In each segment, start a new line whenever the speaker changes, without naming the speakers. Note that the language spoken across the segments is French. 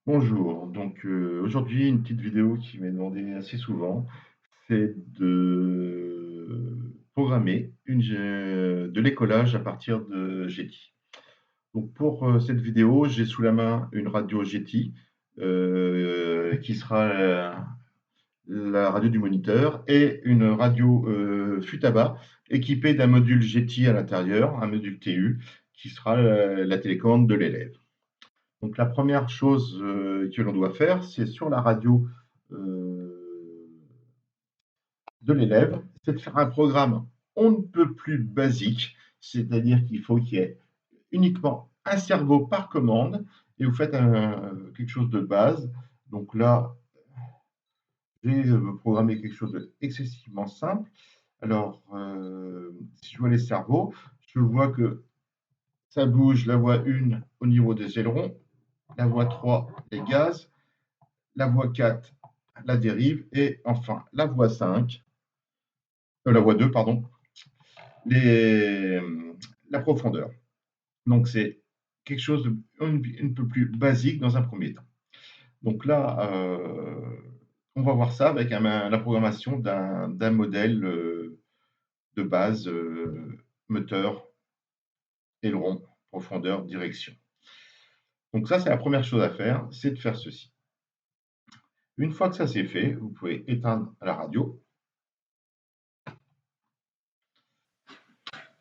Bonjour, aujourd'hui une petite vidéo qui m'est demandée assez souvent, c'est de programmer de l'écolage à partir de Getty. Donc pour cette vidéo, j'ai sous la main une radio Getty qui sera la radio du moniteur et une radio Futaba équipée d'un module Getty à l'intérieur, un module TU qui sera la télécommande de l'élève. Donc la première chose que l'on doit faire, c'est sur la radio de l'élève, c'est de faire un programme on ne peut plus basique, c'est-à-dire qu'il faut qu'il y ait uniquement un cerveau par commande et vous faites quelque chose de base. Donc là, j'ai programmé quelque chose d'excessivement simple. Alors, si je vois les cerveaux, je vois que ça bouge la voie 1 au niveau des ailerons, la voie 3 les gaz, la voie 4 la dérive et enfin la voie 5, la voie 2, pardon, les, la profondeur. Donc c'est quelque chose un peu plus basique dans un premier temps. Donc là, on va voir ça avec la programmation d'un modèle de base moteur, aileron, profondeur, direction. Donc ça, c'est la première chose à faire, c'est de faire ceci. Une fois que ça c'est fait, vous pouvez éteindre la radio.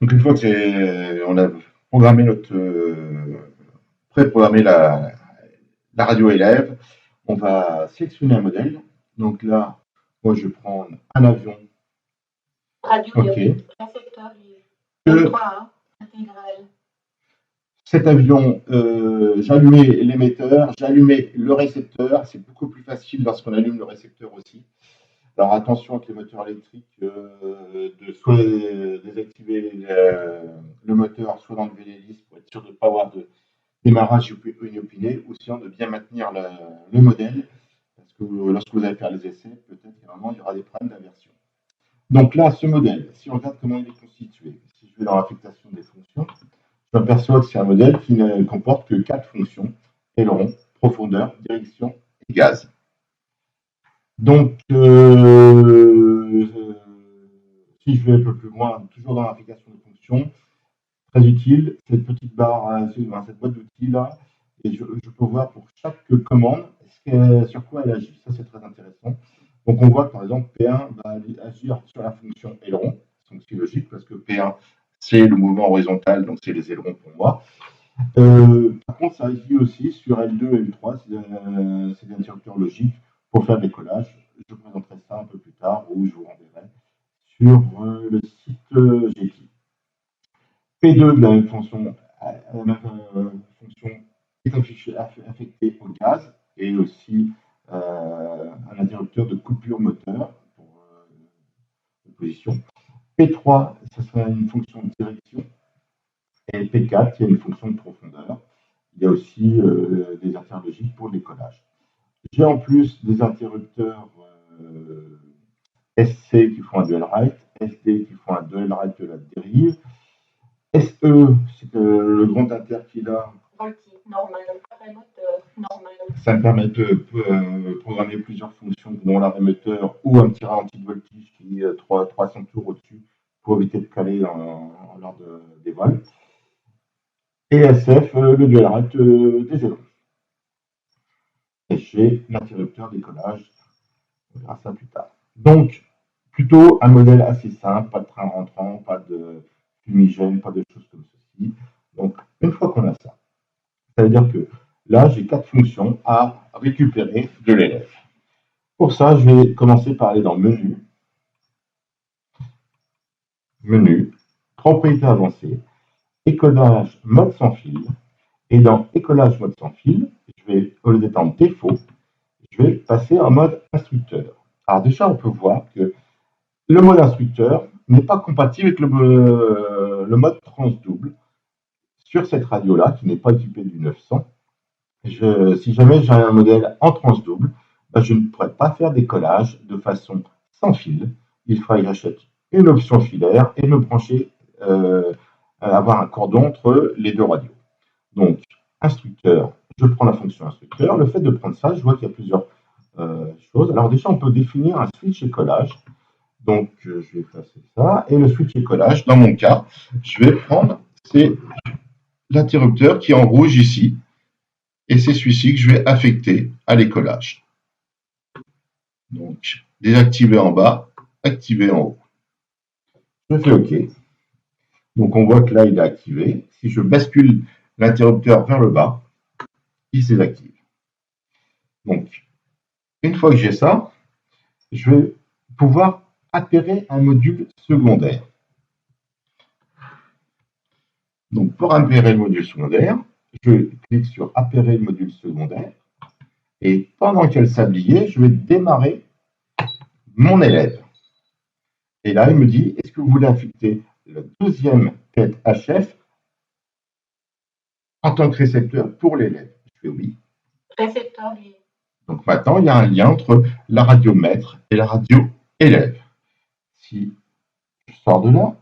Donc une fois que on a programmé pré-programmé la radio élève, on va sélectionner un modèle. Donc là, moi je vais prendre un avion. Radio ok. Récepteur intégral. Cet avion, j'allumais l'émetteur, j'allumais le récepteur. C'est beaucoup plus facile lorsqu'on allume le récepteur aussi. Alors attention avec les moteurs électriques, de soit désactiver le moteur, soit d'enlever l'hélice pour être sûr de ne pas avoir de démarrage inopiné, ou sinon de bien maintenir le modèle, parce que lorsque vous allez faire les essais, peut-être qu'il y aura des problèmes d'inversion. Donc là, ce modèle, si on regarde comment il est constitué, si je vais dans l'affectation des fonctions, je m'aperçois que c'est un modèle qui ne comporte que 4 fonctions, aileron, profondeur, direction et gaz. Donc, si je vais un peu plus loin, toujours dans l'application de fonction, très utile, cette petite barre, cette boîte d'outils là, et je peux voir pour chaque commande sur quoi elle agit. Ça, c'est très intéressant. Donc, on voit que par exemple, P1 va agir sur la fonction aileron, donc c'est logique parce que P1, c'est le mouvement horizontal, donc c'est les ailerons pour moi. Par contre, ça agit aussi sur L2 et L3, c'est des interrupteurs logiques pour faire des collages. Je présenterai ça un peu plus tard ou je vous renverrai sur le site Getty. P2 de la même fonction, est affecté au gaz et aussi un interrupteur de coupure moteur pour position. P3, ce sera une fonction de direction. Et P4, il y a une fonction de profondeur. Il y a aussi des interrupteurs logiques pour le décollage. J'ai en plus des interrupteurs SC qui font un dual right, SD qui font un dual right de la dérive, SE, c'est le grand inter qu'il a. Normal, normal. Ça me permet de programmer plusieurs fonctions, dont l'arrêt moteur ou un petit ralenti de voltige qui est 300 tours au-dessus pour éviter de caler lors des vols. Et SF, le dual right des ailerons. Et j'ai l'interrupteur décollage, on verra ça plus tard. Donc, plutôt un modèle assez simple, pas de train rentrant, pas de fumigène, pas de choses comme ceci. Donc, une fois qu'on a ça, ça veut dire que là, j'ai 4 fonctions à récupérer de l'élève. Pour ça, je vais commencer par aller dans Menu, Menu, Propriétés avancées, Écolage mode sans fil. Et dans Écolage mode sans fil, je vais, au lieu d'être en défaut, je vais passer en mode instructeur. Alors déjà, on peut voir que le mode instructeur n'est pas compatible avec le mode transdouble sur cette radio-là, qui n'est pas équipée du 900. Si jamais j'ai un modèle en transdouble, je ne pourrais pas faire des collages de façon sans fil. Il faudrait que j'achète une option filaire et me brancher, avoir un cordon entre les deux radios. Donc, instructeur, je prends la fonction instructeur. Le fait de prendre ça, je vois qu'il y a plusieurs choses. Alors déjà, on peut définir un switch et collage. Donc, je vais effacer ça. Et le switch et collage, dans mon cas, je vais prendre, c'est l'interrupteur qui est en rouge ici. Et c'est celui-ci que je vais affecter à l'écollage. Donc, désactiver en bas, activer en haut. Je fais OK. Donc, on voit que là, il est activé. Si je bascule l'interrupteur vers le bas, il se désactive. Donc, une fois que j'ai ça, je vais pouvoir appairer un module secondaire. Donc, pour appairer le module secondaire, je clique sur appairer le module secondaire. Et pendant qu'il y a le sablier, je vais démarrer mon élève. Et là, il me dit, est-ce que vous voulez affecter la deuxième tête HF en tant que récepteur pour l'élève? Je fais oui.
Récepteur lié.
Donc maintenant, il y a un lien entre la radio maître et la radio élève. Si je sors de là,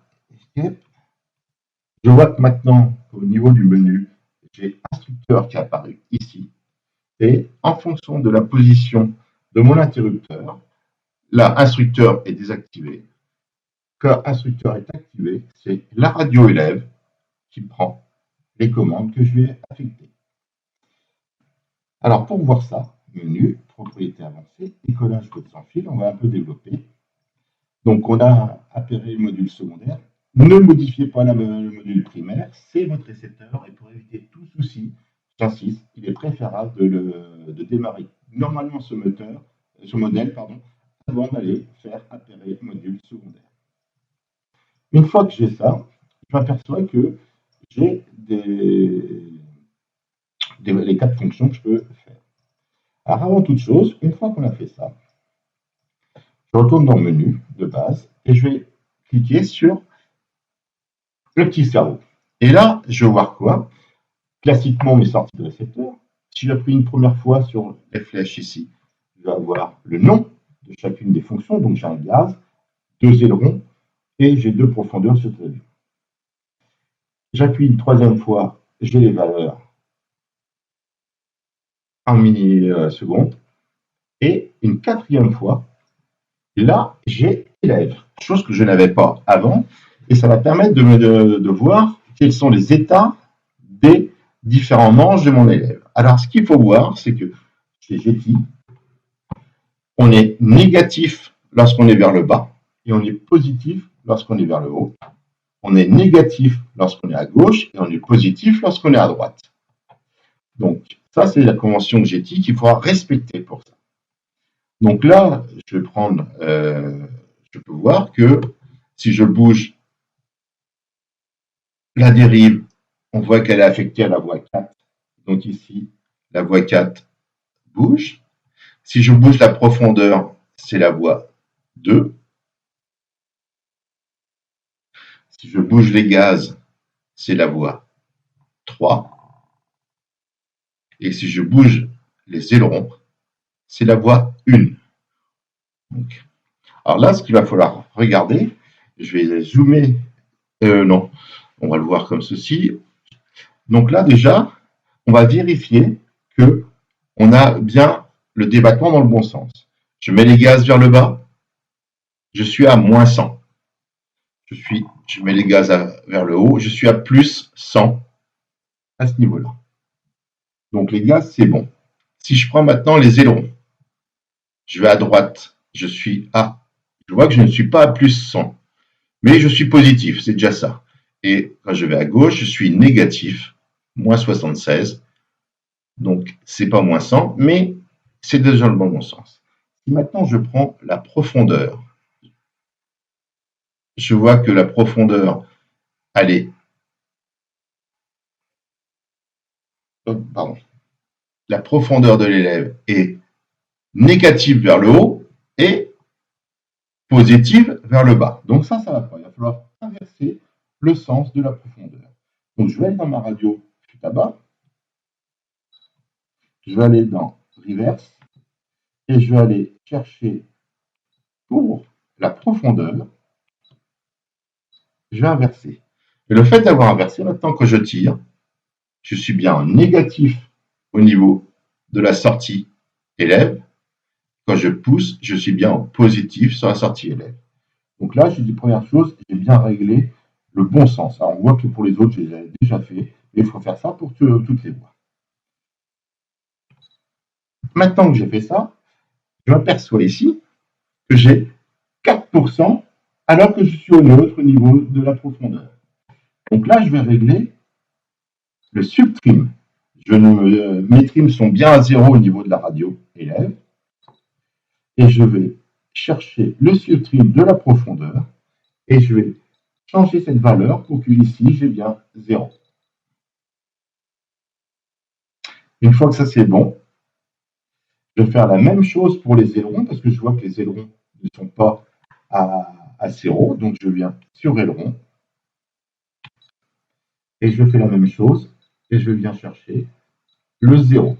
je vois que maintenant, au niveau du menu, j'ai instructeur qui est apparu ici. Et en fonction de la position de mon interrupteur, là, instructeur est désactivé. Quand instructeur est activé, c'est la radio élève qui prend les commandes que je lui ai affectées. Alors, pour voir ça, menu, propriété avancée, décollage code sans fil, on va un peu développer. Donc, on a appairé le module secondaire. Ne modifiez pas le module primaire, c'est votre récepteur. Et pour éviter tout souci, j'insiste, il est préférable de démarrer normalement ce modèle, avant d'aller faire appairer le module secondaire. Une fois que j'ai ça, je m'aperçois que j'ai les quatre fonctions que je peux faire. Alors, avant toute chose, une fois qu'on a fait ça, je retourne dans le menu de base et je vais cliquer sur le petit cerveau. Et là, je vais voir quoi? Classiquement, mes sorties de récepteur. Si j'appuie une première fois sur les flèches ici, je vais avoir le nom de chacune des fonctions. Donc, j'ai un gaz, 2 ailerons et j'ai 2 profondeurs sur le avion. J'appuie une troisième fois, j'ai les valeurs en millisecondes. Et une quatrième fois, là, j'ai élève, chose que je n'avais pas avant. Et ça va permettre de voir quels sont les états des différents manches de mon élève. Alors, ce qu'il faut voir, c'est que chez Getty, on est négatif lorsqu'on est vers le bas et on est positif lorsqu'on est vers le haut. On est négatif lorsqu'on est à gauche et on est positif lorsqu'on est à droite. Donc, ça, c'est la convention Getty qu'il faudra respecter pour ça. Donc là, je vais prendre, je peux voir que si je bouge la dérive, on voit qu'elle est affectée à la voie 4. Donc ici, la voie 4 bouge. Si je bouge la profondeur, c'est la voie 2. Si je bouge les gaz, c'est la voie 3. Et si je bouge les ailerons, c'est la voie 1. Donc, alors là, ce qu'il va falloir regarder, je vais zoomer, non, on va le voir comme ceci. Donc là, déjà, on va vérifier que on a bien le débattement dans le bon sens. Je mets les gaz vers le bas, je suis à moins 100. Je mets les gaz vers le haut, je suis à plus 100 à ce niveau-là. Donc les gaz, c'est bon. Si je prends maintenant les ailerons, je vais à droite, je vois que je ne suis pas à plus 100, mais je suis positif, c'est déjà ça. Et quand je vais à gauche, je suis négatif, moins 76. Donc, c'est pas moins 100, mais c'est déjà le bon sens. Si maintenant je prends la profondeur, je vois que la profondeur, elle est. Pardon. La profondeur de l'élève est négative vers le haut et positive vers le bas. Donc ça va pas. Il va falloir inverser le sens de la profondeur. Donc je vais aller dans ma radio chute à bas. Je vais aller dans reverse et je vais aller chercher pour la profondeur. Je vais inverser. Et le fait d'avoir inversé, maintenant que je tire, je suis bien en négatif au niveau de la sortie élève. Quand je pousse, je suis bien en positif sur la sortie élève. Donc là, j'ai dit première chose, j'ai bien réglé le bon sens. Alors on voit que pour les autres, j'ai déjà fait, mais il faut faire ça pour toutes les voies. Maintenant que j'ai fait ça, je m'aperçois ici que j'ai 4% alors que je suis au neutre au niveau de la profondeur. Donc là, je vais régler le subtrim. Mes trims sont bien à 0 au niveau de la radio élève. Et je vais chercher le subtrim de la profondeur et je vais changer cette valeur pour que ici j'ai bien 0. Une fois que ça c'est bon, je vais faire la même chose pour les ailerons parce que je vois que les ailerons ne sont pas à 0. Donc je viens sur aileron et je fais la même chose et je viens chercher le 0.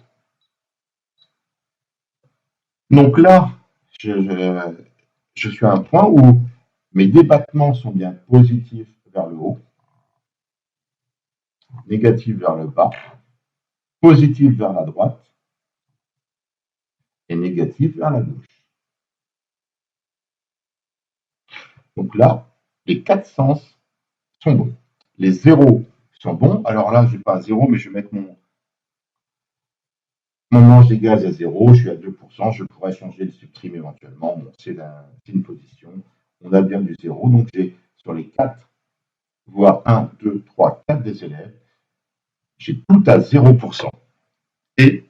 Donc là, je suis à un point où mes débattements sont bien positifs vers le haut, négatifs vers le bas, positifs vers la droite et négatifs vers la gauche. Donc là, les 4 sens sont bons. Les zéros sont bons. Alors là, je n'ai pas un 0, mais je vais mettre mon mélange des gaz à 0. Je suis à 2%. Je pourrais changer le subtrim éventuellement. Bon, c'est une position. On a bien du 0. Donc j'ai sur les 4, voire 1, 2, 3, 4 des élèves, j'ai tout à 0%. Et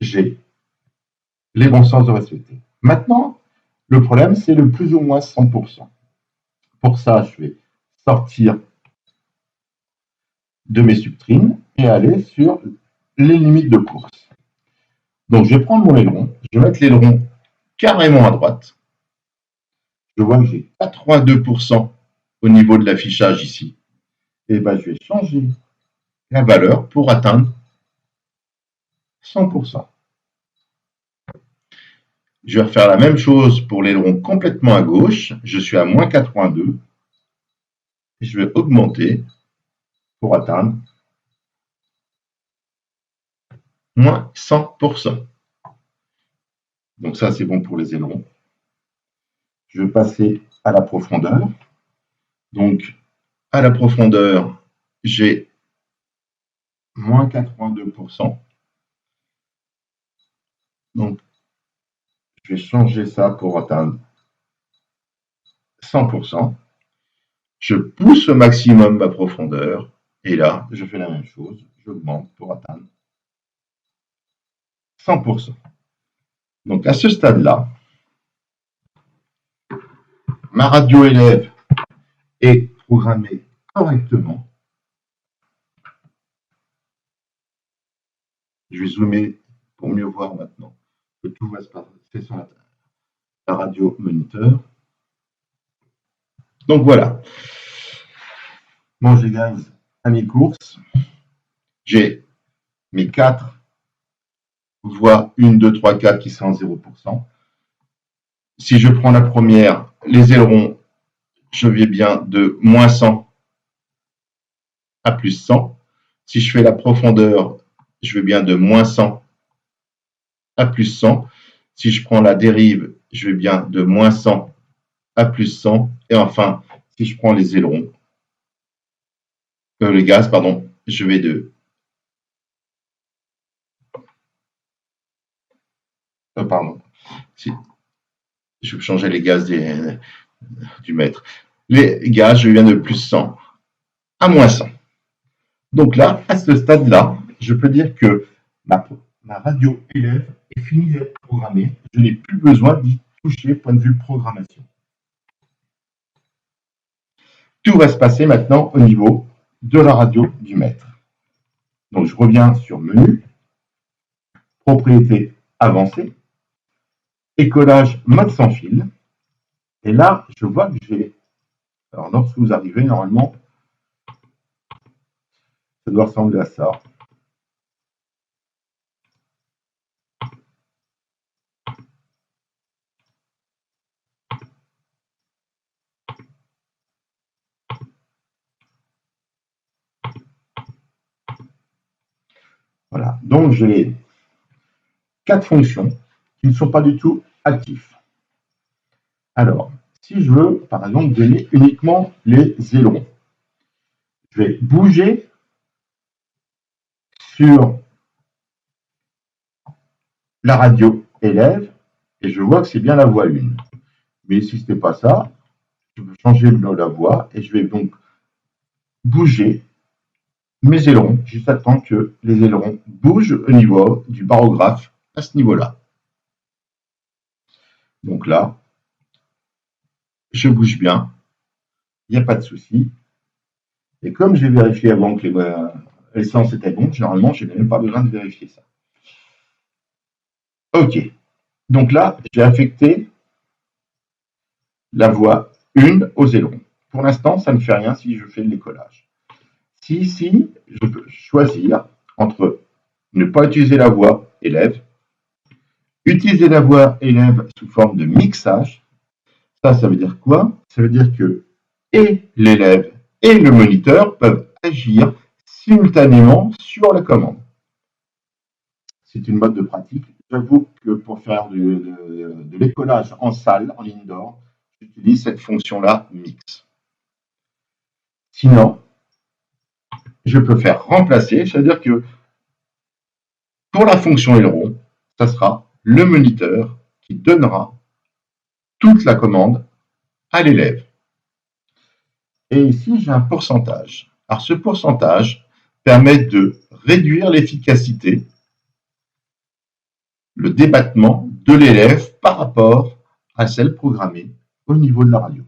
j'ai les bons sens de respecter. Maintenant, le problème, c'est le plus ou moins 100%. Pour ça, je vais sortir de mes subtrims et aller sur les limites de course. Donc, je vais prendre mon aileron, je vais mettre l'aileron carrément à droite. Je vois que j'ai 82% au niveau de l'affichage ici. Et ben, je vais changer la valeur pour atteindre 100%. Je vais refaire la même chose pour l'aileron complètement à gauche. Je suis à moins 82. Et je vais augmenter pour atteindre moins 100%. Donc ça, c'est bon pour les ailerons. Je vais passer à la profondeur. Donc, à la profondeur, j'ai moins 82%. Donc, je vais changer ça pour atteindre 100%. Je pousse au maximum ma profondeur. Et là, je fais la même chose. J'augmente pour atteindre 100%. Donc, à ce stade-là, ma radio élève est programmée correctement. Je vais zoomer pour mieux voir maintenant que tout va se passer sur la radio moniteur. Donc voilà, manger gaz à mes courses. J'ai mes 4 voies 1, 2, 3, 4 qui sont en 0%. Si je prends la première, les ailerons, je vais bien de moins 100 à plus 100. Si je fais la profondeur, je vais bien de moins 100 à plus 100. Si je prends la dérive, je vais bien de moins 100 à plus 100. Et enfin, si je prends les ailerons, les gaz, pardon, je vais de... pardon. Si, je vais changer les gaz du mètre. Les gaz, je viens de plus 100 à moins 100. Donc là, à ce stade-là, je peux dire que ma radio élève est finie d'être programmée. Je n'ai plus besoin d'y toucher point de vue programmation. Tout va se passer maintenant au niveau de la radio du mètre. Donc je reviens sur menu, propriété avancée, écolage mode sans fil. Et là, je vois que j'ai... Alors lorsque vous arrivez, normalement, ça doit ressembler à ça. Voilà. Donc, j'ai 4 fonctions qui ne sont pas du tout actives. Alors, si je veux, par exemple, donner uniquement les ailerons, je vais bouger sur la radio élève et je vois que c'est bien la voix 1. Mais si ce n'est pas ça, je peux changer la voix et je vais donc bouger mes ailerons jusqu'à temps que les ailerons bougent au niveau du barographe à ce niveau-là. Donc là, je bouge bien, il n'y a pas de souci. Et comme j'ai vérifié avant que l'essence était bon, généralement, je n'ai même pas besoin de vérifier ça. OK. Donc là, j'ai affecté la voie 1 aux ailerons. Pour l'instant, ça ne fait rien si je fais le décollage. Si ici, je peux choisir entre ne pas utiliser la voie élève, utiliser la voie élève sous forme de mixage. Ça veut dire quoi? Ça veut dire que et l'élève et le moniteur peuvent agir simultanément sur la commande. C'est une mode de pratique. J'avoue que pour faire de l'écollage en salle, en indoor, j'utilise cette fonction-là mix. Sinon, je peux faire remplacer, c'est-à-dire que pour la fonction aileron, ça sera le moniteur qui donnera toute la commande à l'élève. Et ici, j'ai un pourcentage. Alors, ce pourcentage permet de réduire l'efficacité, le débattement de l'élève par rapport à celle programmée au niveau de la radio.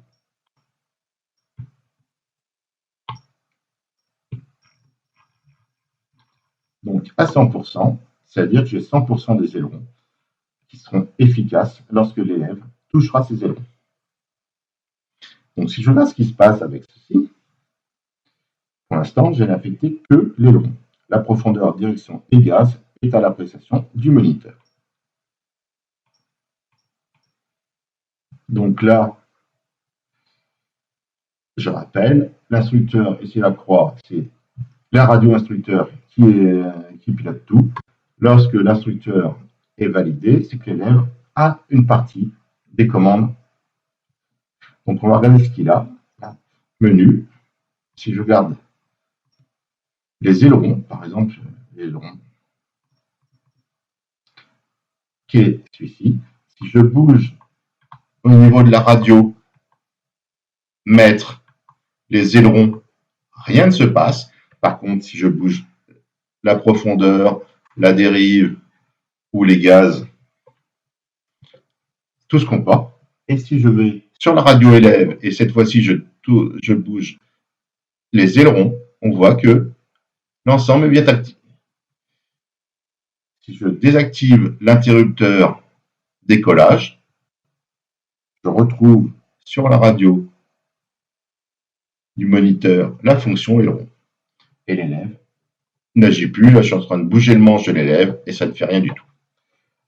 Donc, à 100%, c'est-à-dire que j'ai 100% des ailerons qui seront efficaces lorsque l'élève touchera ces ailerons. Donc, si je regarde ce qui se passe avec ceci, pour l'instant, je n'ai affecté que l'aileron. La profondeur, direction et gaz est à l'appréciation du moniteur. Donc là, je rappelle, l'instructeur, et c'est la croix, c'est la radio-instructeur qui pilote tout. Lorsque l'instructeur est validé, c'est que l'élève a une partie des commandes. Donc on va regarder ce qu'il a. Menu. Si je regarde les ailerons, par exemple, l'aileron qui est celui-ci, si je bouge au niveau de la radio, mettre les ailerons, rien ne se passe. Par contre, si je bouge la profondeur, la dérive ou les gaz, tout se comporte. Et si je vais sur la radio élève et cette fois-ci je bouge les ailerons, on voit que l'ensemble est bien actif. Si je désactive l'interrupteur décollage, je retrouve sur la radio du moniteur la fonction aileron. Et l'élève n'agit plus, là je suis en train de bouger le manche de l'élève et ça ne fait rien du tout.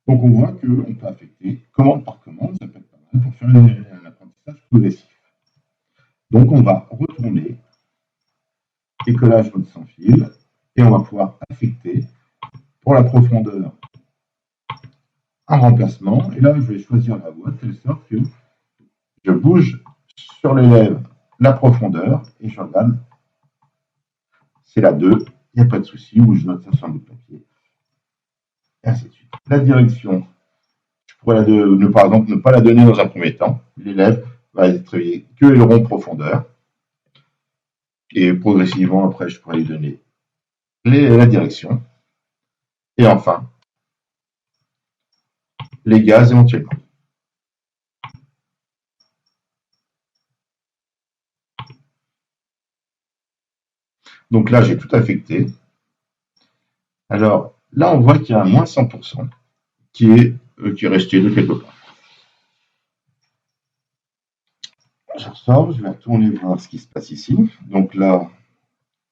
Donc on voit qu'on peut affecter commande par commande, ça peut être pas mal pour faire un apprentissage progressif. Donc on va retourner décollage mode sans fil et on va pouvoir affecter pour la profondeur un remplacement. Et là je vais choisir la voie de telle sorte que je bouge sur l'élève la profondeur et je regarde, c'est la 2, il n'y a pas de souci, ou je note ça sur un bout de papier. Et ainsi de suite. La direction, je pourrais par exemple ne pas la donner dans un premier temps. L'élève va travailler que aileron profondeur. Et progressivement, après, je pourrais lui donner la direction. Et enfin, les gaz éventuellement. Donc là, j'ai tout affecté. Alors là, on voit qu'il y a un moins 100% qui est resté de quelque part. Je ressors, je vais retourner voir ce qui se passe ici. Donc là,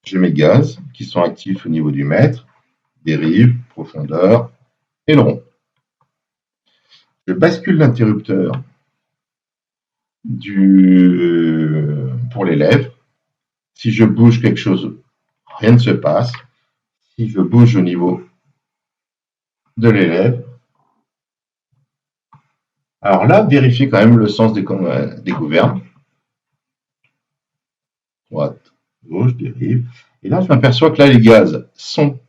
j'ai mes gaz qui sont actifs au niveau du mètre, dérive, profondeur, aileron. Je bascule l'interrupteur pour l'élève. Si je bouge quelque chose, rien ne se passe. Si je bouge au niveau de l'élève. Alors là, vérifiez quand même le sens des gouvernes. Droite, gauche, dérive. Et là, je m'aperçois que là, les gaz sont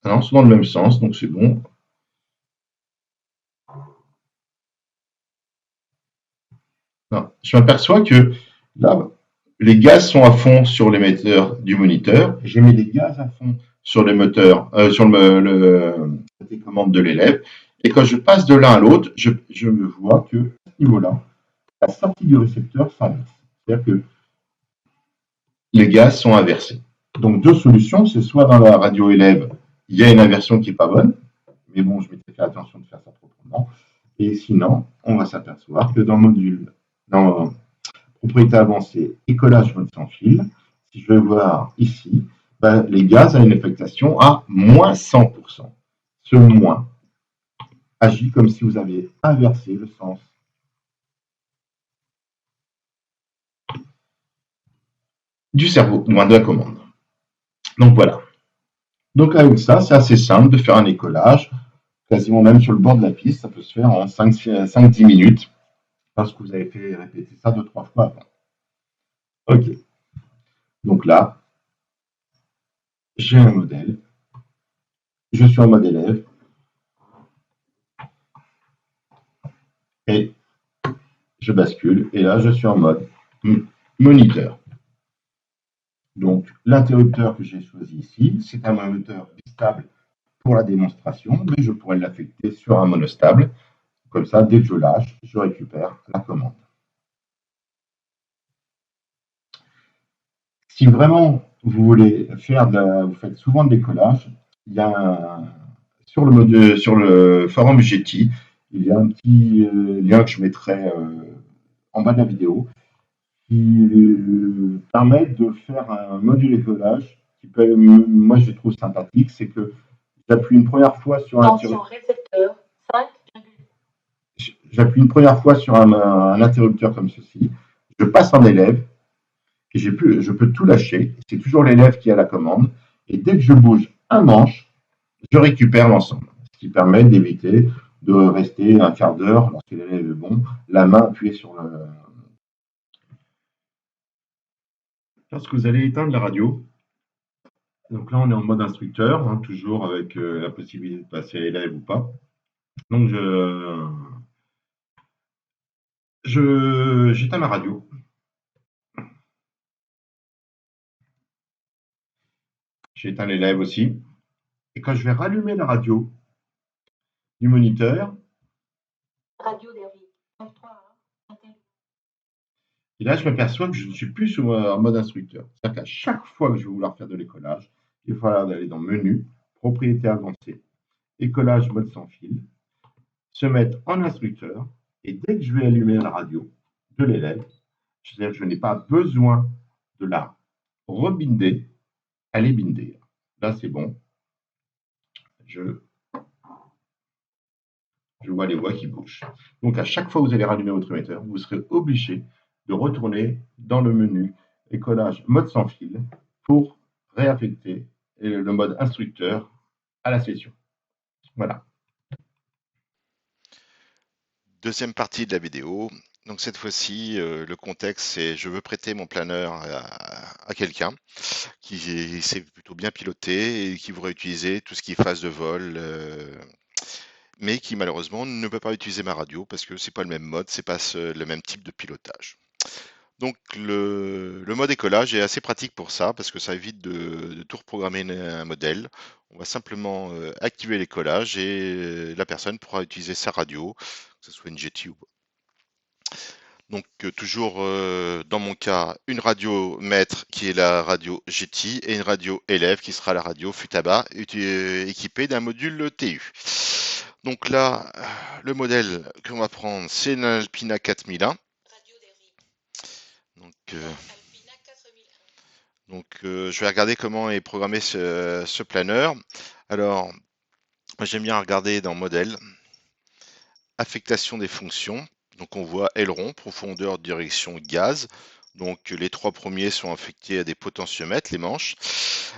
non, sont dans le même sens, donc c'est bon. Non, je m'aperçois que là, les gaz sont à fond sur l'émetteur du moniteur. J'ai mis les gaz à fond sur les moteurs, sur la télécommande de l'élève. Et quand je passe de l'un à l'autre, je me vois que à ce niveau-là, la sortie du récepteur s'inverse. C'est-à-dire que les gaz sont inversés. Donc deux solutions, c'est soit dans la radio élève, il y a une inversion qui n'est pas bonne, mais bon, je m'étais fait attention de faire ça proprement. Et sinon, on va s'apercevoir que dans le module, dans propriété avancée et collage mode sans fil, si je vais voir ici, ben, les gaz ont une affectation à moins 100%. Ce moins agit comme si vous aviez inversé le sens du cerveau, moins de la commande. Donc voilà. Donc avec ça, c'est assez simple de faire un écolage, quasiment même sur le bord de la piste, ça peut se faire en 5-10 minutes, parce que vous avez fait répéter ça 2-3 fois avant. Ok. Donc là, j'ai un modèle, je suis en mode élève, et je bascule, et là, je suis en mode moniteur. Donc, l'interrupteur que j'ai choisi ici, c'est un moteur bistable pour la démonstration, mais je pourrais l'affecter sur un monostable. Comme ça, dès que je lâche, je récupère la commande. Si vraiment vous voulez faire vous faites souvent de décollage, il y a sur le forum Getty, il y a un petit lien que je mettrai en bas de la vidéo qui permet de faire un module écolage qui peut, moi je trouve sympathique, c'est que j'appuie une première fois sur récepteur 5. J'appuie une première fois sur un interrupteur comme ceci, je passe en élève et je peux tout lâcher. C'est toujours l'élève qui a la commande. Et dès que je bouge un manche, je récupère l'ensemble. Ce qui permet d'éviter de rester un quart d'heure lorsque l'élève est bon, la main appuyée sur le. Lorsque vous allez éteindre la radio, donc là on est en mode instructeur, hein, toujours avec la possibilité de passer à l'élève ou pas. Donc j'éteins ma radio. J'éteins l'élève aussi. Et quand je vais rallumer la radio du moniteur, radio dérive. Et là, je m'aperçois que je ne suis plus en mode instructeur. C'est-à-dire qu'à chaque fois que je vais vouloir faire de l'écolage, il va falloir aller dans Menu, Propriété avancée, Écolage mode sans fil, se mettre en instructeur, et dès que je vais allumer la radio de l'élève, c'est-à-dire que je n'ai pas besoin de la rebinder, elle est bindée. Là, c'est bon. Je vois les voix qui bougent. Donc, à chaque fois que vous allez rallumer votre émetteur, vous serez obligé de retourner dans le menu Écolage mode sans fil pour réaffecter le mode instructeur à la session. Voilà.
Deuxième partie de la vidéo. Donc cette fois-ci, le contexte, c'est je veux prêter mon planeur à quelqu'un qui sait plutôt bien piloter et qui voudrait utiliser tout ce qui est phase de vol, mais qui malheureusement ne peut pas utiliser ma radio parce que c'est pas le même mode, c'est pas le même type de pilotage. Donc le mode écolage est assez pratique pour ça parce que ça évite de tout reprogrammer un modèle. On va simplement activer l'écolage et la personne pourra utiliser sa radio, que ce soit une GT ou pas. Donc toujours dans mon cas, une radio maître qui est la radio GT et une radio élève qui sera la radio Futaba équipée d'un module TU. Donc là, le modèle qu'on va prendre, c'est l'Alpina 4001. Donc, je vais regarder comment est programmé ce planeur. Alors, j'aime bien regarder dans modèle, affectation des fonctions. Donc, on voit aileron, profondeur, direction, gaz. Donc les 3 premiers sont affectés à des potentiomètres, les manches.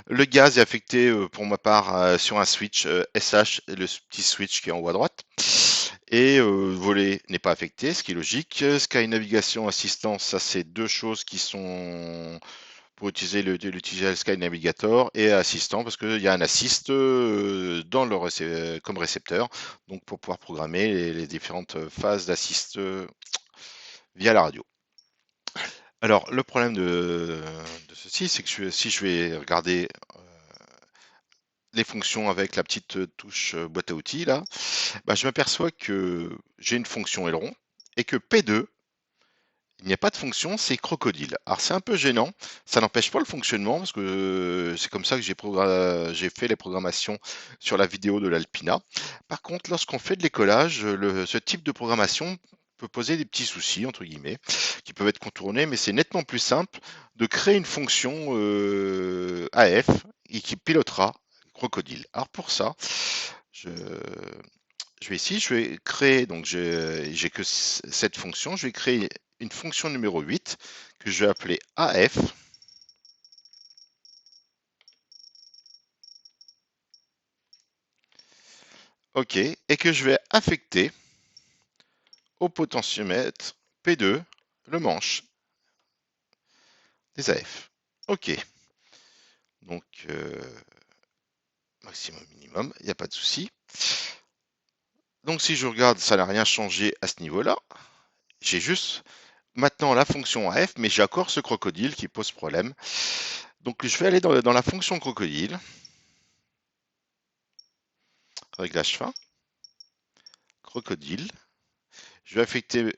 Le gaz est affecté pour ma part sur un switch SH, le petit switch qui est en haut à droite. Et volet n'est pas affecté, ce qui est logique. Sky Navigation Assistance, ça c'est deux choses qui sont pour utiliser l'utiliser le Sky Navigator et assistant parce qu'il y a un assist dans le comme récepteur, donc pour pouvoir programmer les différentes phases d'assist via la radio. Alors le problème de ceci, c'est que si je vais regarder les fonctions avec la petite touche boîte à outils là, bah, je m'aperçois que j'ai une fonction aileron et que P2, il n'y a pas de fonction, c'est crocodile. Alors c'est un peu gênant, ça n'empêche pas le fonctionnement parce que c'est comme ça que j'ai fait les programmations sur la vidéo de l'Alpina. Par contre, lorsqu'on fait de l'écolage, ce type de programmation peut poser des petits soucis, entre guillemets, qui peuvent être contournés, mais c'est nettement plus simple de créer une fonction AF et qui pilotera crocodile. Alors pour ça, je, je vais ici, je vais créer, donc j'ai que cette fonction, je vais créer une fonction numéro 8 que je vais appeler AF. OK, et que je vais affecter au potentiomètre P2 le manche des AF. OK, donc maximum minimum, il n'y a pas de souci. Donc si je regarde, ça n'a rien changé à ce niveau-là. J'ai juste maintenant la fonction AF, mais j'ai encore ce crocodile qui pose problème. Donc je vais aller dans la fonction crocodile. Réglage fin. Crocodile. Je vais affecter.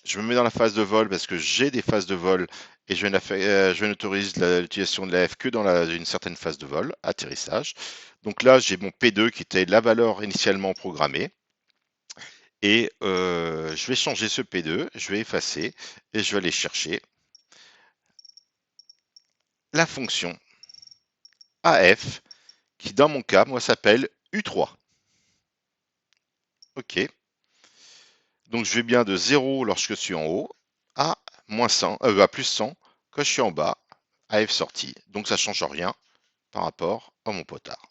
Je me mets dans la phase de vol parce que j'ai des phases de vol et je n'autorise l'utilisation de l'AF que dans une certaine phase de vol, atterrissage. Donc là, j'ai mon P2 qui était la valeur initialement programmée. Et je vais changer ce P2, je vais effacer et je vais aller chercher la fonction AF qui, dans mon cas, moi, s'appelle U3. OK. Donc je vais bien de 0 lorsque je suis en haut à moins 100, à plus 100 quand je suis en bas, AF sortie. Donc ça ne change rien par rapport à mon potard.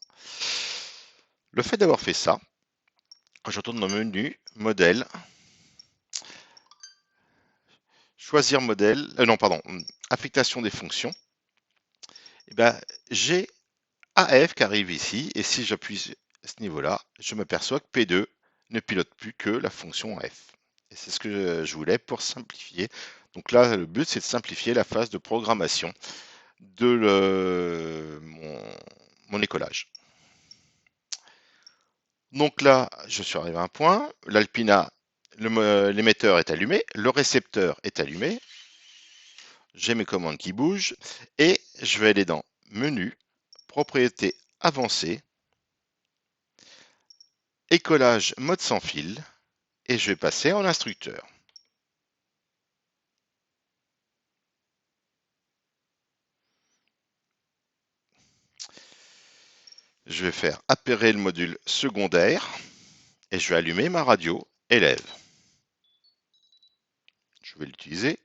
Le fait d'avoir fait ça, quand je retourne dans le menu, modèle, choisir modèle, non pardon, affectation des fonctions, et ben, j'ai AF qui arrive ici, et si j'appuie à ce niveau-là, je m'aperçois que P2 ne pilote plus que la fonction AF. Et c'est ce que je voulais pour simplifier. Donc là, le but, c'est de simplifier la phase de programmation de mon écolage. Donc là, je suis arrivé à un point. L'Alpina, l'émetteur est allumé, le récepteur est allumé. J'ai mes commandes qui bougent et je vais aller dans Menu, Propriétés avancées, Écolage mode sans fil et je vais passer en instructeur. Je vais faire appairer le module secondaire et je vais allumer ma radio élève. Je vais l'utiliser.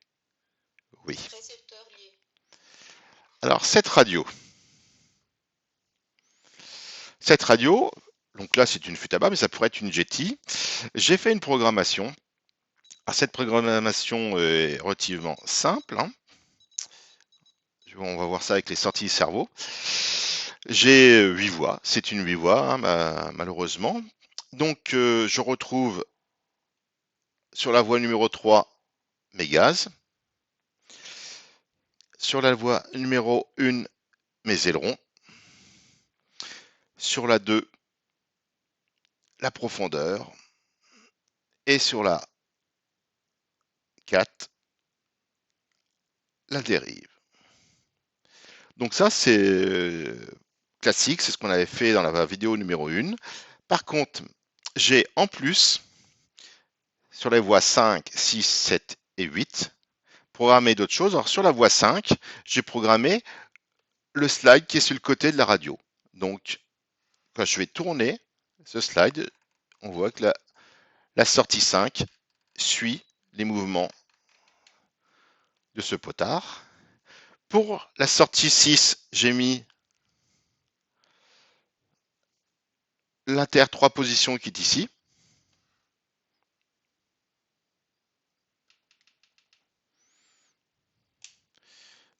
Oui. Alors cette radio, donc là c'est une fût à bas, mais ça pourrait être une Jetty. J'ai fait une programmation. Alors, cette programmation est relativement simple. Hein. On va voir ça avec les sorties cerveau. J'ai 8 voix, c'est une 8 voix hein, malheureusement. Donc je retrouve sur la voie numéro 3 mes gaz. Sur la voie numéro 1 mes ailerons. Sur la 2 la profondeur. Et sur la 4 la dérive. Donc ça c'est classique, c'est ce qu'on avait fait dans la vidéo numéro 1. Par contre, j'ai en plus sur les voies 5, 6, 7 et 8 programmé d'autres choses. Alors sur la voie 5, j'ai programmé le slide qui est sur le côté de la radio. Donc quand je vais tourner ce slide, on voit que la sortie 5 suit les mouvements de ce potard. Pour la sortie 6, j'ai mis l'inter 3 positions qui est ici.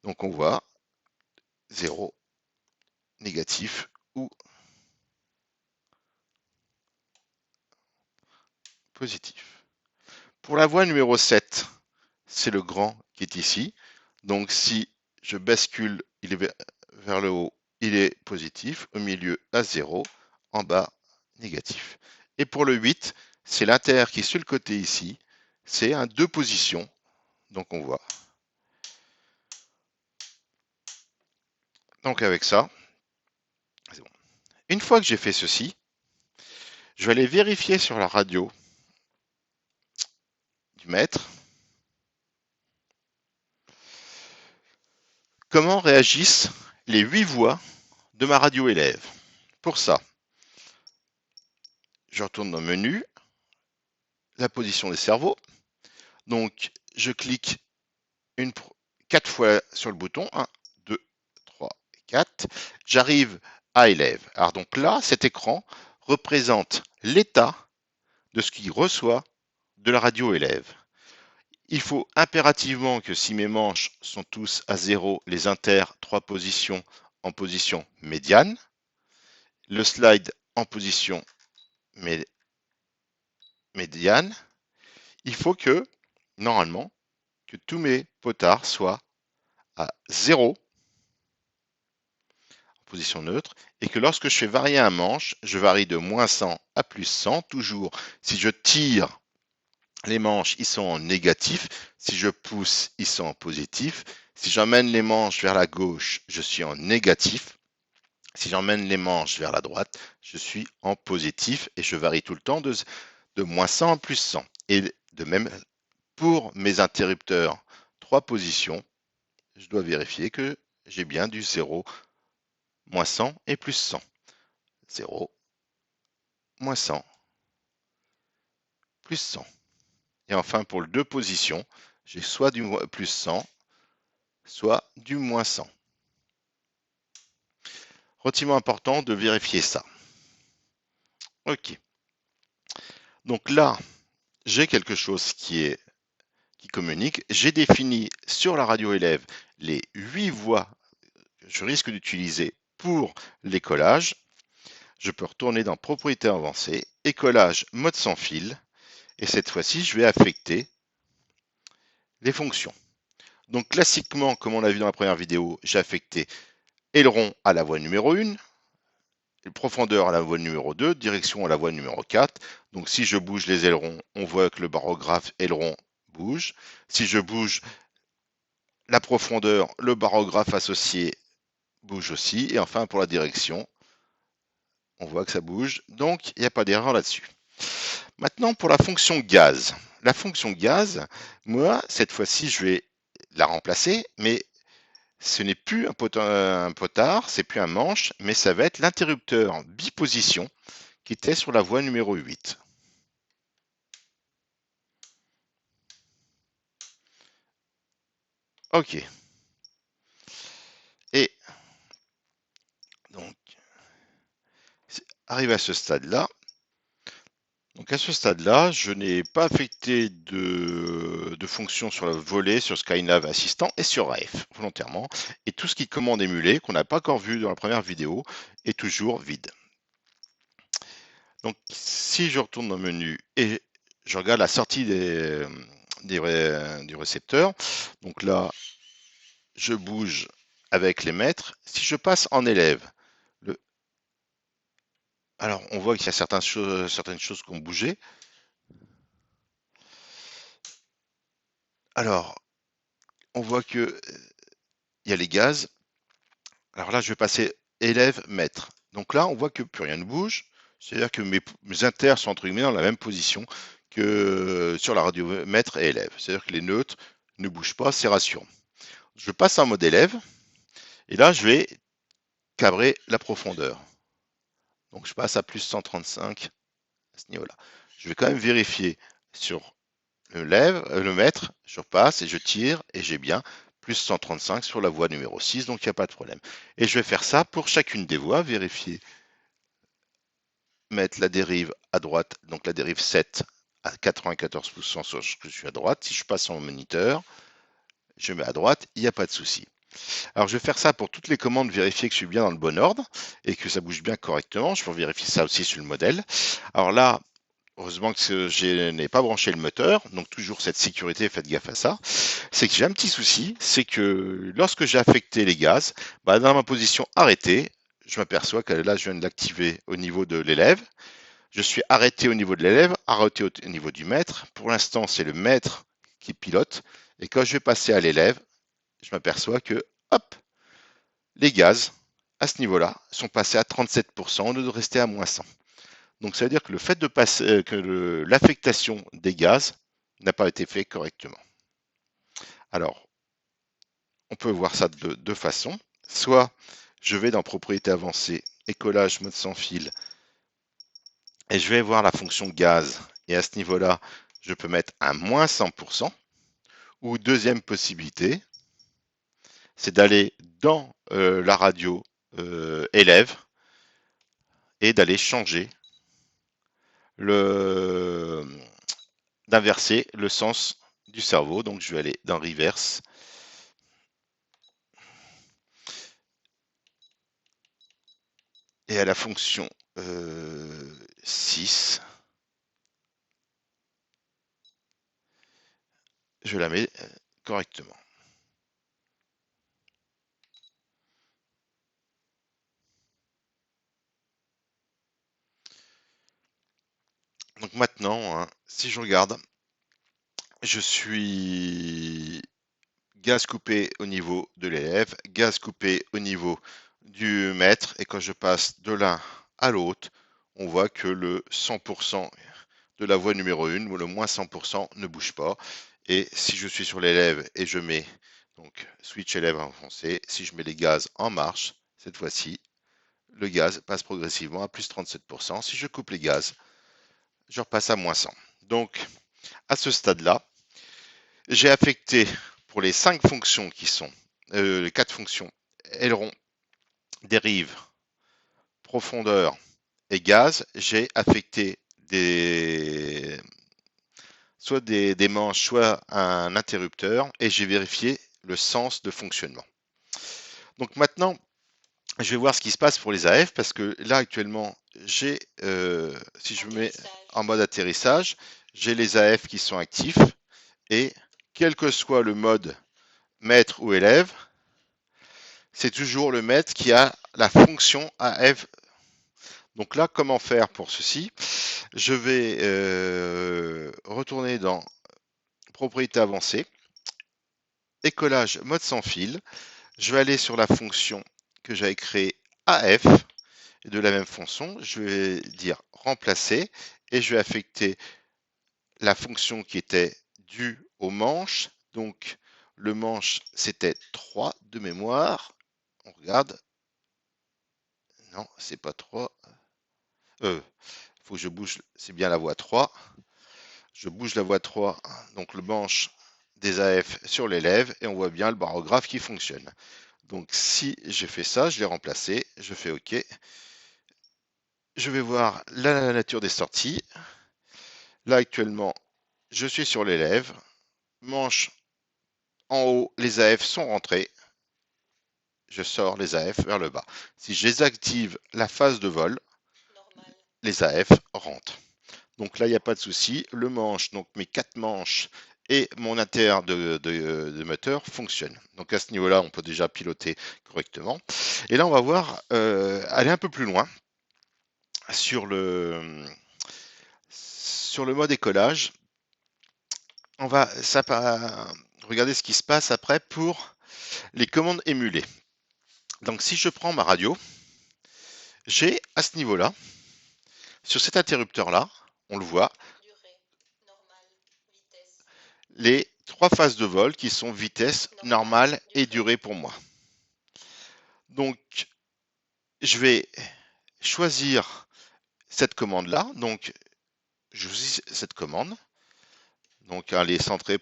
Donc on voit 0, négatif ou positif. Pour la voie numéro 7, c'est le grand qui est ici. Donc si je bascule, il est vers le haut, il est positif. Au milieu, à 0. En bas, négatif. Et pour le 8, c'est l'inter qui est sur le côté ici. C'est un 2 positions. Donc on voit. Donc avec ça, c'est bon. Une fois que j'ai fait ceci, je vais aller vérifier sur la radio du maître comment réagissent les 8 voix de ma radio élève. Pour ça, je retourne dans le menu, la position des cerveaux. Donc, je clique 4 fois sur le bouton, 1, 2, 3, 4. J'arrive à élève. Alors donc là, cet écran représente l'état de ce qu'il reçoit de la radio élève. Il faut impérativement que si mes manches sont tous à 0, les inters 3 positions en position médiane, le slide en position médiane, il faut que, normalement, que tous mes potards soient à 0 en position neutre et que lorsque je fais varier un manche, je varie de moins 100 à plus 100. Toujours, si je tire les manches, ils sont en négatif. Si je pousse, ils sont en positif. Si j'emmène les manches vers la gauche, je suis en négatif. Si j'emmène les manches vers la droite, je suis en positif et je varie tout le temps de moins 100 à plus 100. Et de même, pour mes interrupteurs 3 positions, je dois vérifier que j'ai bien du 0, moins 100 et plus 100. 0, moins 100, plus 100. Et enfin, pour le 2 positions, j'ai soit du plus 100, soit du moins 100. Relativement important de vérifier ça. Ok. Donc là, j'ai quelque chose qui communique. J'ai défini sur la radio élève les 8 voies que je risque d'utiliser pour les collages. Je peux retourner dans Propriétés avancées, Écolage mode sans fil. Et cette fois-ci, je vais affecter les fonctions. Donc classiquement, comme on l'a vu dans la première vidéo, j'ai affecté aileron à la voie numéro 1, profondeur à la voie numéro 2, direction à la voie numéro 4. Donc si je bouge les ailerons, on voit que le barographe aileron bouge. Si je bouge la profondeur, le barographe associé bouge aussi. Et enfin, pour la direction, on voit que ça bouge. Donc, il n'y a pas d'erreur là-dessus. Maintenant, pour la fonction gaz. La fonction gaz, moi, cette fois-ci, je vais la remplacer, mais ce n'est plus un potard, c'est plus un manche, mais ça va être l'interrupteur biposition qui était sur la voie numéro 8. Ok. Et donc, arrivé à ce stade-là, donc à ce stade-là, je n'ai pas affecté de fonction sur le volet, sur Skylab Assistant et sur RF volontairement. Et tout ce qui commande émulé, qu'on n'a pas encore vu dans la première vidéo, est toujours vide. Donc si je retourne dans le menu et je regarde la sortie du récepteur, donc là, je bouge avec les mètres. Si je passe en élève, alors on voit qu'il y a certaines choses qui ont bougé. Alors, on voit que il y a les gaz. Alors là, je vais passer élève, mètre. Donc là, on voit que plus rien ne bouge. C'est-à-dire que mes inters sont entre guillemets dans la même position que sur la radio mètre et élève. C'est-à-dire que les neutres ne bougent pas, c'est rassurant. Je passe en mode élève et là, je vais cabrer la profondeur. Donc je passe à plus 135 à ce niveau-là. Je vais quand même vérifier sur le mètre, je repasse et je tire et j'ai bien plus 135 sur la voie numéro 6, donc il n'y a pas de problème. Et je vais faire ça pour chacune des voies, vérifier, mettre la dérive à droite, donc la dérive 7 à 94% sur ce que je suis à droite. Si je passe en moniteur, je mets à droite, il n'y a pas de souci. Alors je vais faire ça pour toutes les commandes, vérifier que je suis bien dans le bon ordre et que ça bouge bien correctement. Je peux vérifier ça aussi sur le modèle. Alors là, heureusement que je n'ai pas branché le moteur, donc toujours cette sécurité, faites gaffe à ça. C'est que j'ai un petit souci, c'est que lorsque j'ai affecté les gaz, dans ma position arrêtée, je m'aperçois que là je viens de l'activer au niveau de l'élève. Je suis arrêté au niveau de l'élève, arrêté au niveau du maître. Pour l'instant, c'est le maître qui pilote. Et quand je vais passer à l'élève, je m'aperçois que, hop, les gaz, à ce niveau-là, sont passés à 37% au lieu de rester à moins 100. Donc ça veut dire que le fait de passer, que l'affectation des gaz n'a pas été fait correctement. Alors, on peut voir ça de deux façons. Soit je vais dans propriétés avancées, écolage, mode sans fil, et je vais voir la fonction gaz. Et à ce niveau-là, je peux mettre un moins 100%. Ou deuxième possibilité, c'est d'aller dans la radio élève et d'aller changer d'inverser le sens du cerveau. Donc je vais aller dans reverse. Et à la fonction 6, je la mets correctement. Donc maintenant, hein, si je regarde, je suis gaz coupé au niveau de l'élève, gaz coupé au niveau du maître, et quand je passe de l'un à l'autre, on voit que le 100% de la voie numéro 1, ou le moins 100% ne bouge pas. Et si je suis sur l'élève et je mets donc switch élève enfoncé, si je mets les gaz en marche, cette fois-ci, le gaz passe progressivement à plus 37%. Si je coupe les gaz, je repasse à moins 100. Donc, à ce stade-là, j'ai affecté pour les 5 fonctions qui sont, les 4 fonctions, aileron, dérive, profondeur et gaz, j'ai affecté soit des manches, soit un interrupteur, et j'ai vérifié le sens de fonctionnement. Donc maintenant, je vais voir ce qui se passe pour les AF, parce que là actuellement, j'ai, si je me mets en mode atterrissage, j'ai les AF qui sont actifs, et quel que soit le mode maître ou élève, c'est toujours le maître qui a la fonction AF. Donc là, comment faire pour ceci? Je vais retourner dans propriétés avancées, écolage mode sans fil. Je vais aller sur la fonction que j'avais créée AF. Et de la même façon, je vais dire remplacer et je vais affecter la fonction qui était due au manche. Donc le manche, c'était 3 de mémoire. On regarde. Non, c'est pas 3. Faut que je bouge, c'est bien la voie 3. Je bouge la voie 3, donc le manche des AF sur l'élève, et on voit bien le barographe qui fonctionne. Donc si j'ai fait ça, je l'ai remplacé, je fais OK. Je vais voir la nature des sorties. Là actuellement, je suis sur l'élève. Manche en haut, les AF sont rentrés. Je sors les AF vers le bas. Si je désactive la phase de vol, les AF rentrent. Donc là, il n'y a pas de souci. Le manche, donc mes 4 manches et mon inter de moteur fonctionnent. Donc à ce niveau-là, on peut déjà piloter correctement. Et là, on va voir aller un peu plus loin sur le mode écolage. On va regarder ce qui se passe après pour les commandes émulées. Donc si je prends ma radio, j'ai à ce niveau-là, sur cet interrupteur-là, on le voit, les 3 phases de vol qui sont vitesse, normale et durée pour moi. Donc, je vais choisir cette commande-là. Donc, je choisis cette commande. Donc elle est centrée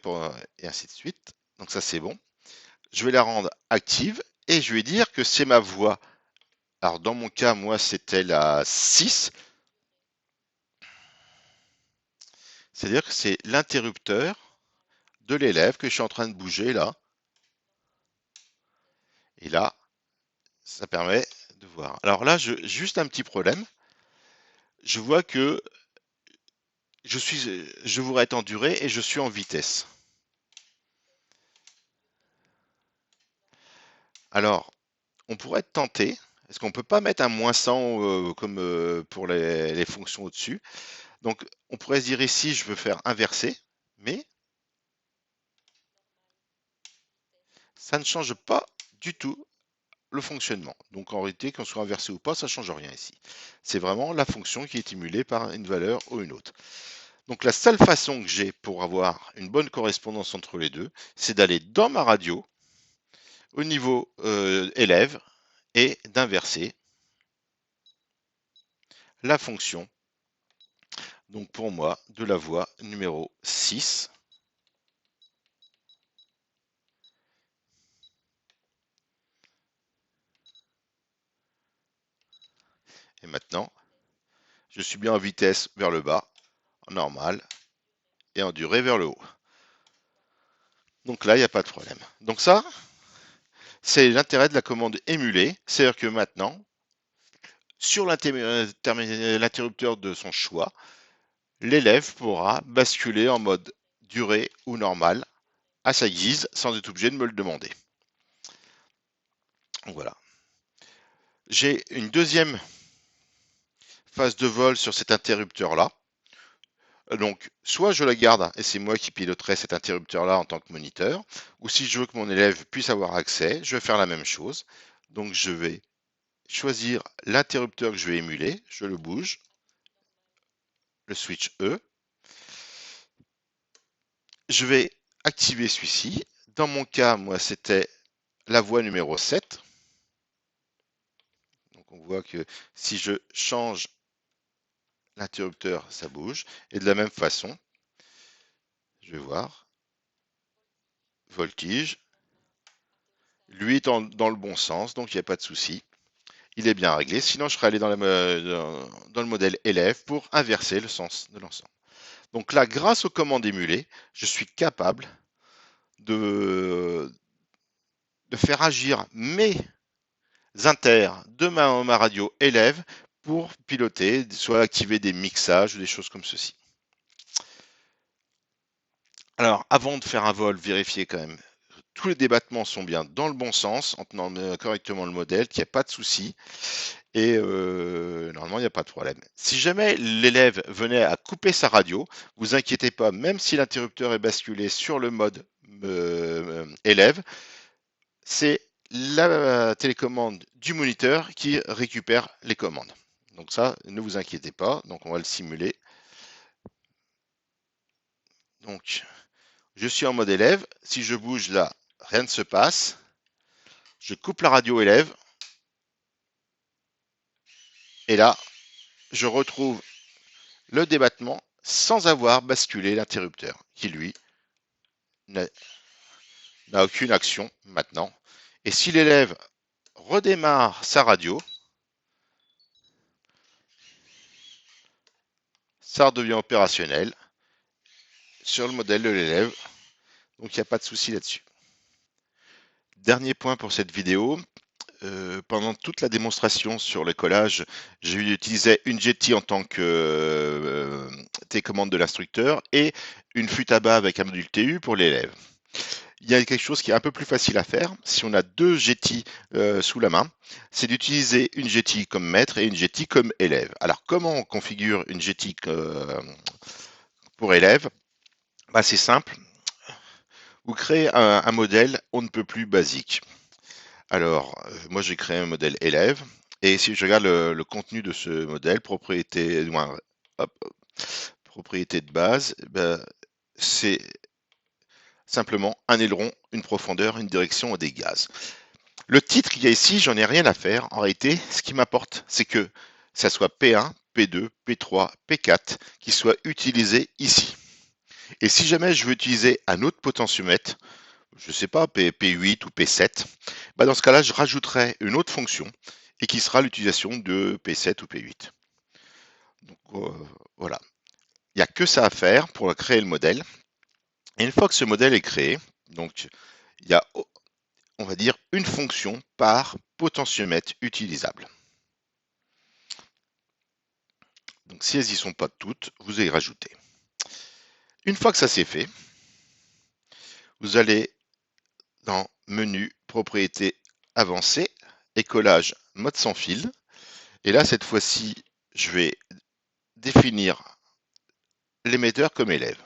et ainsi de suite. Donc ça c'est bon. Je vais la rendre active et je vais dire que c'est ma voix. Alors dans mon cas, moi c'était la 6. C'est-à-dire que c'est l'interrupteur de l'élève que je suis en train de bouger là. Et là, ça permet de voir. Alors là, juste un petit problème. Je vois que je voudrais être en durée et je suis en vitesse. Alors, on pourrait être tenté. Est-ce qu'on ne peut pas mettre un -100 comme pour les fonctions au-dessus? Donc, on pourrait se dire ici, je veux faire inverser, mais ça ne change pas du tout le fonctionnement. Donc, en réalité, qu'on soit inversé ou pas, ça ne change rien ici. C'est vraiment la fonction qui est émulée par une valeur ou une autre. Donc, la seule façon que j'ai pour avoir une bonne correspondance entre les deux, c'est d'aller dans ma radio, au niveau élève, et d'inverser la fonction, donc pour moi, de la voie numéro 6. Et maintenant, je suis bien en vitesse vers le bas, en normal, et en durée vers le haut. Donc là, il n'y a pas de problème. Donc ça, c'est l'intérêt de la commande émulée. C'est-à-dire que maintenant, sur l'interrupteur de son choix, l'élève pourra basculer en mode durée ou normal à sa guise, sans être obligé de me le demander. Donc voilà. J'ai une deuxième phase de vol sur cet interrupteur-là. Donc, soit je la garde et c'est moi qui piloterai cet interrupteur-là en tant que moniteur, ou si je veux que mon élève puisse avoir accès, je vais faire la même chose. Donc, je vais choisir l'interrupteur que je vais émuler, je le bouge, le switch E. Je vais activer celui-ci. Dans mon cas, moi, c'était la voie numéro 7. Donc, on voit que si je change l'interrupteur, ça bouge. Et de la même façon, je vais voir, voltige, lui est dans le bon sens, donc il n'y a pas de souci. Il est bien réglé. Sinon, je serais allé dans le modèle élève pour inverser le sens de l'ensemble. Donc là, grâce aux commandes émulées, je suis capable de faire agir mes inters de ma radio élève pour piloter, soit activer des mixages ou des choses comme ceci. Alors, avant de faire un vol, vérifiez quand même tous les débattements sont bien dans le bon sens, en tenant correctement le modèle, qu'il n'y a pas de souci. Et normalement, il n'y a pas de problème. Si jamais l'élève venait à couper sa radio, vous inquiétez pas, même si l'interrupteur est basculé sur le mode élève, c'est la télécommande du moniteur qui récupère les commandes. Donc ça, ne vous inquiétez pas. Donc on va le simuler. Donc, je suis en mode élève. Si je bouge là, rien ne se passe. Je coupe la radio élève. Et là, je retrouve le débattement sans avoir basculé l'interrupteur, qui lui n'a aucune action maintenant. Et si l'élève redémarre sa radio, ça redevient opérationnel sur le modèle de l'élève. Donc il n'y a pas de souci là-dessus. Dernier point pour cette vidéo. Pendant toute la démonstration sur le collage, j'ai utilisé une Jetty en tant que télécommande de l'instructeur et une flûte à bas avec un module TU pour l'élève. Il y a quelque chose qui est un peu plus facile à faire. Si on a deux Jetty sous la main, c'est d'utiliser une Jetty comme maître et une Jetty comme élève. Alors, comment on configure une Jetty pour élève? C'est simple. Vous créez un modèle on ne peut plus basique. Alors, moi j'ai créé un modèle élève. Et si je regarde le contenu de ce modèle, propriété de base, c'est simplement un aileron, une profondeur, une direction et des gaz. Le titre qu'il y a ici, j'en ai rien à faire. En réalité, ce qui m'importe, c'est que ça soit P1, P2, P3, P4 qui soit utilisé ici. Et si jamais je veux utiliser un autre potentiomètre, je ne sais pas, P8 ou P7, bah dans ce cas-là, je rajouterai une autre fonction et qui sera l'utilisation de P7 ou P8. Donc voilà, il n'y a que ça à faire pour créer le modèle. Et une fois que ce modèle est créé, donc il y a, on va dire, une fonction par potentiomètre utilisable. Donc si elles n'y sont pas toutes, vous allez rajouter. Une fois que ça c'est fait, vous allez dans Menu, Propriétés avancées, Écolage, mode sans fil. Et là, cette fois-ci, je vais définir l'émetteur comme élève.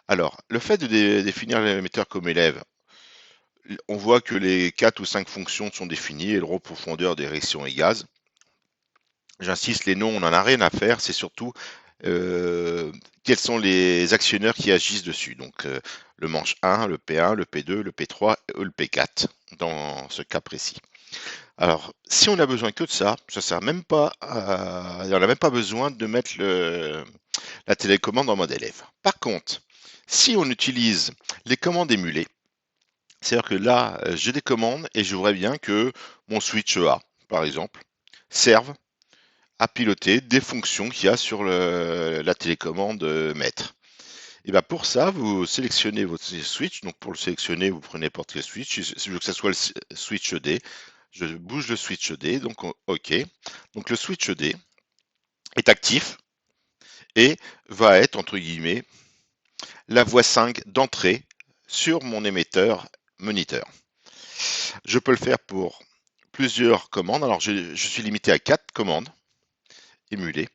Alors, le fait de définir l'émetteur comme élève, on voit que les 4 ou 5 fonctions sont définies, aileron, profondeur, direction et gaz. J'insiste, les noms, on n'en a rien à faire, c'est surtout quels sont les actionneurs qui agissent dessus. Donc le manche 1, le P1, le P2, le P3 et le P4 dans ce cas précis. Alors, si on a besoin que de ça, ça sert même pas il n'y en a même pas besoin de mettre la télécommande en mode élève. Par contre, si on utilise les commandes émulées, c'est-à-dire que là, j'ai des commandes et je voudrais bien que mon switch A, par exemple, serve à piloter des fonctions qu'il y a sur la télécommande maître. Et bien pour ça, vous sélectionnez votre switch. Donc pour le sélectionner, vous prenez n'importe quel switch. Si je veux que ce soit le switch D, je bouge le switch D. Donc OK. Donc le switch D est actif et va être entre guillemets la voie 5 d'entrée sur mon émetteur moniteur. Je peux le faire pour plusieurs commandes. Alors je suis limité à 4 commandes émulées.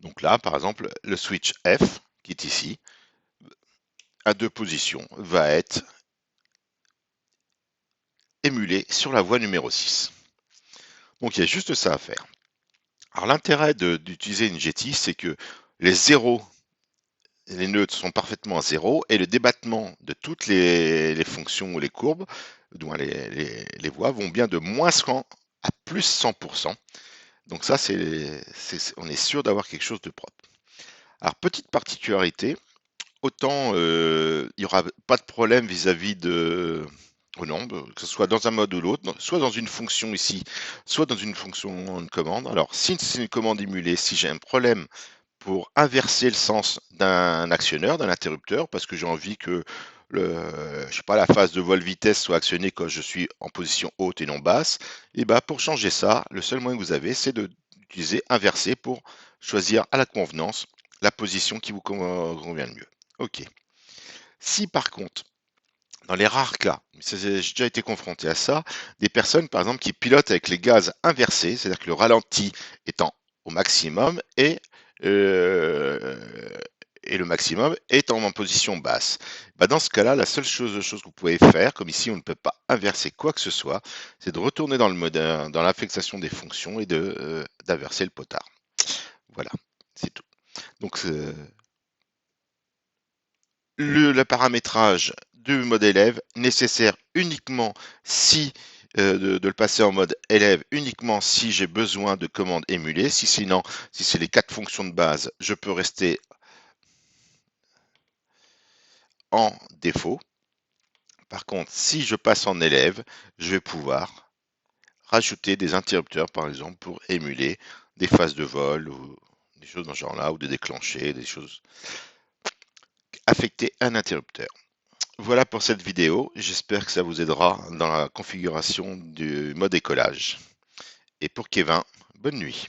Donc là, par exemple, le switch F, qui est ici, à 2 positions, va être émulé sur la voie numéro 6. Donc il y a juste ça à faire. Alors l'intérêt d'utiliser une GTIS, c'est que les zéros, les nœuds sont parfaitement à zéro et le débattement de toutes les fonctions ou les courbes, les voies, vont bien de moins 100 à plus 100%. Donc ça, on est sûr d'avoir quelque chose de propre. Alors petite particularité, autant il n'y aura pas de problème vis-à-vis de non, que ce soit dans un mode ou l'autre, soit dans une fonction ici, soit dans une fonction de commande. Alors, si c'est une commande émulée, si j'ai un problème pour inverser le sens d'un actionneur, d'un interrupteur, parce que j'ai envie que je sais pas, la phase de vol-vitesse soit actionnée quand je suis en position haute et non basse, et ben pour changer ça, le seul moyen que vous avez, c'est d'utiliser inverser pour choisir à la convenance la position qui vous convient le mieux. OK. Si par contre, dans les rares cas, j'ai déjà été confronté à ça, des personnes par exemple qui pilotent avec les gaz inversés, c'est-à-dire que le ralenti étant au maximum euh, et le maximum est en position basse. Bah dans ce cas-là, la seule chose que vous pouvez faire, comme ici on ne peut pas inverser quoi que ce soit, c'est de retourner dans le mode, dans l'affectation des fonctions et d'inverser le potard. Voilà, c'est tout. Donc le paramétrage du mode élève nécessaire uniquement si de le passer en mode élève uniquement si j'ai besoin de commandes émulées. Sinon, si c'est les 4 fonctions de base, je peux rester en défaut. Par contre, si je passe en élève, je vais pouvoir rajouter des interrupteurs, par exemple, pour émuler des phases de vol ou des choses dans ce genre-là, ou de déclencher, des choses affectées à un interrupteur. Voilà pour cette vidéo, j'espère que ça vous aidera dans la configuration du mode écolage. Et pour Kevin, bonne nuit.